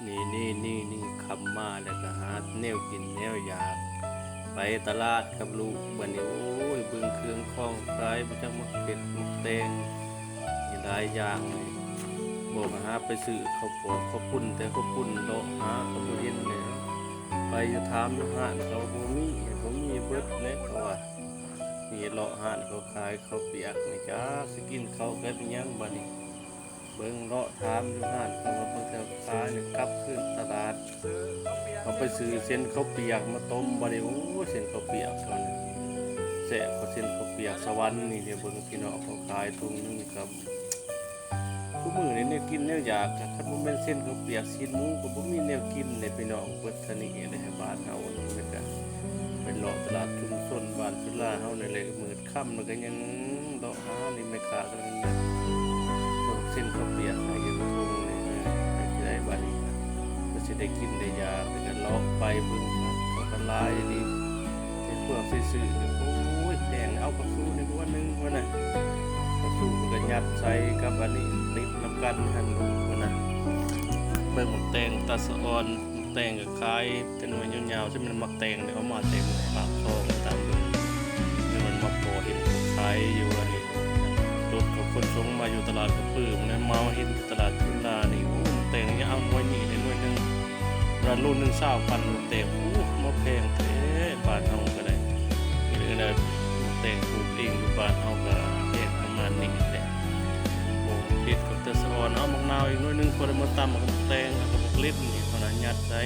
นี่คำมาแล้วก็หาแนวกินแนวอยากไปตลาดกับลูกบัดนี้โอ้ยเบิ่งเครื่องของขายบ่จักมักเป็ดมักแตงมีหลายอย่างเลยบอกหาไปซื้อข้าวโพดข้าวปุ้นแต่ข้าวปุ้นเลาะหาก็บ่เห็นเลยไปอยู่ถามอยู่ห้านเขาบ่มีเบิดเลยเขาว่านี่เลาะห้านเขาขายข้าวเปียกนี่จ้าสิกินข้าวกันยังบัดนี้เบิ่งเลาะถามอยู่ห้านเขาว่าเพิ่นจะขายนี่กลับขึ้นตลาดเขาไปซื้อเส้นข้าวเปียกมาต้มบัดนี้โอ้เส้นข้าวเปียกเขานี่แซ่บกว่าเส้นข้าวเปียกสวรรค์นี่เดี๋ยวเบิ่งพี่น้องเขาขายตรงนี้ครับทุกมื้อนี่เนี่ยกินแนวอยากคันบ่แม่นเส้นข้าวเปียกชิ้นหมูก็บ่มีแนวกินเลยพี่น้องเบิดเท่านี้เลยบ้านเฮานี่มันก็เป็นเลาะตลาดชุมชนบ้านจุฬาเฮานี่แหละมืดค่ำแล้วก็ยังเลาะหานี่แม่ค้าก็ยังส่งเส้นข้าวเปียกให้อยู่ตรงนี้ไปที่ได้บัดนี้ก็สิได้กินได้ยาไปกันเลาะไปเบิ่งเขาก็ลายดีที่พวกซื่อๆโอ้ยแพงเอากับสู้นี่ตัวนึงว่าน่ะกับสู้ก็ยัดใส่กับอันนี้ติดน้ำกันหั่นว่าน่ะเบิ่งหมกแตงตาสะออนหมกแตงก็ขายเป็นหน่วยยาวๆซึ่งมันหมักแตงเนี่ยเอามาเต็มปากซองตามเบิ่งนี่มันมาพอเห็นขายอยู่อันนี้รถของคนส่งมาอยู่ตลาดกระปื้อมันมาเห็นตลาดจุฬานี่โอ้หมกแตงนี่เอาหน่วยนี้ได้หน่วยนึงร้านรุ่นนึง20,000หมกแตงโอ้มาแพงแท้บ้านเฮาก็ได้นี่ก็ได้หมกแตงปลูกเองอยู่บ้านเฮาก็แพงประมาณนี้แหละโอ้เฮ็ดกับตาสะออนเอามะนาวอีกหน่วยนึงพอได้มาตำกับหมกแตงกับหมกเล็ดนี่พอน่ะยัดใส่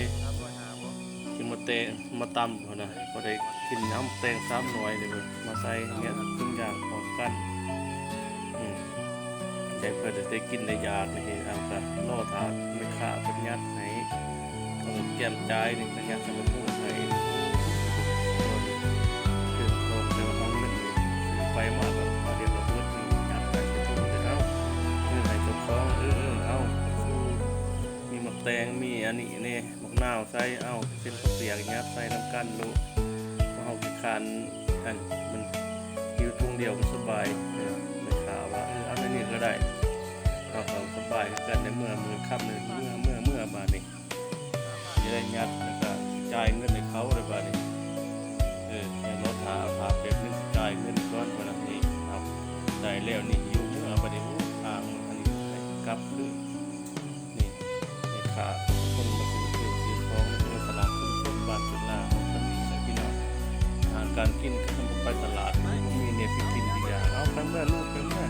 ที่มาเตะมาตำพอน่ะพอได้กินน้ำแตง3หน่วยเลยมาใส่อย่างเงี้ยทุกอย่างพร้อมกันแต่เพื่อจะได้กินได้ยากนี่เอาก็รอทานไม่ขาดเป็นยัดให้แก้มใจนี่เป็นยัดสมุนไพรคือโครงเดี๋ยวน้องเล่นไปมากกับเดี๋ยวเราเพื่อนยัดไปจะทุ่งจะเอาคือให้จบคล้องเอามีมะแตงมีอันนี้นี่มะนาวใส่เอาเส้นข้าวเปียกยัดใส่น้ำกันลูกเอาไปคานกันมันคิวทุ่งเดียวมันสบายไม่ขาว่าเอาในนี้ก็ได้เอาสบายกันในเมื่อมือค่ำเลยเมื่อบาทนี้จะได้ยัดแล้วก็จ่ายเงินให้เขาเลยบาทนี้อย่างรถหาผ่าเป็ดนึงจ่ายเงินก้อนวันนี้ครับได้แล้วนี่อยู่เมื่อบาทนี้ทางอันนี้กลับคือนี่ในขาคนมาซื้อของในตลาดชุมชนบ้านจุฬาของคนนี้ใส่พี่น้องอาหารการกินก็ต้องไปตลาดมีเนี่ยพิกินดีอย่างเอาไปเมื่อลูกไปเมื่อ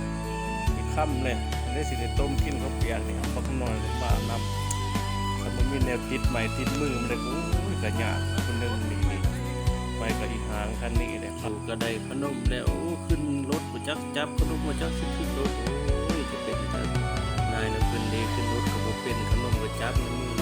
มีค่ำเลยได้สิได้ต้มกินข้าวเปียกนี่เอาปักน้อยกับบ้านน้ำถ้ามันมีแนวติดใหม่ติดมือมันเลยโอ้ยกระหยาบคนหนึ่งนี่ไปกับอีหางคันนี้เลยครับก็ได้ขนมแล้วขึ้นรถมาจับขนมมาจับขึ้นรถโอ้ยจะเป็นท่านนายนะขึ้นดีขึ้นรถก็บ่เป็นขนมก็จับในมือ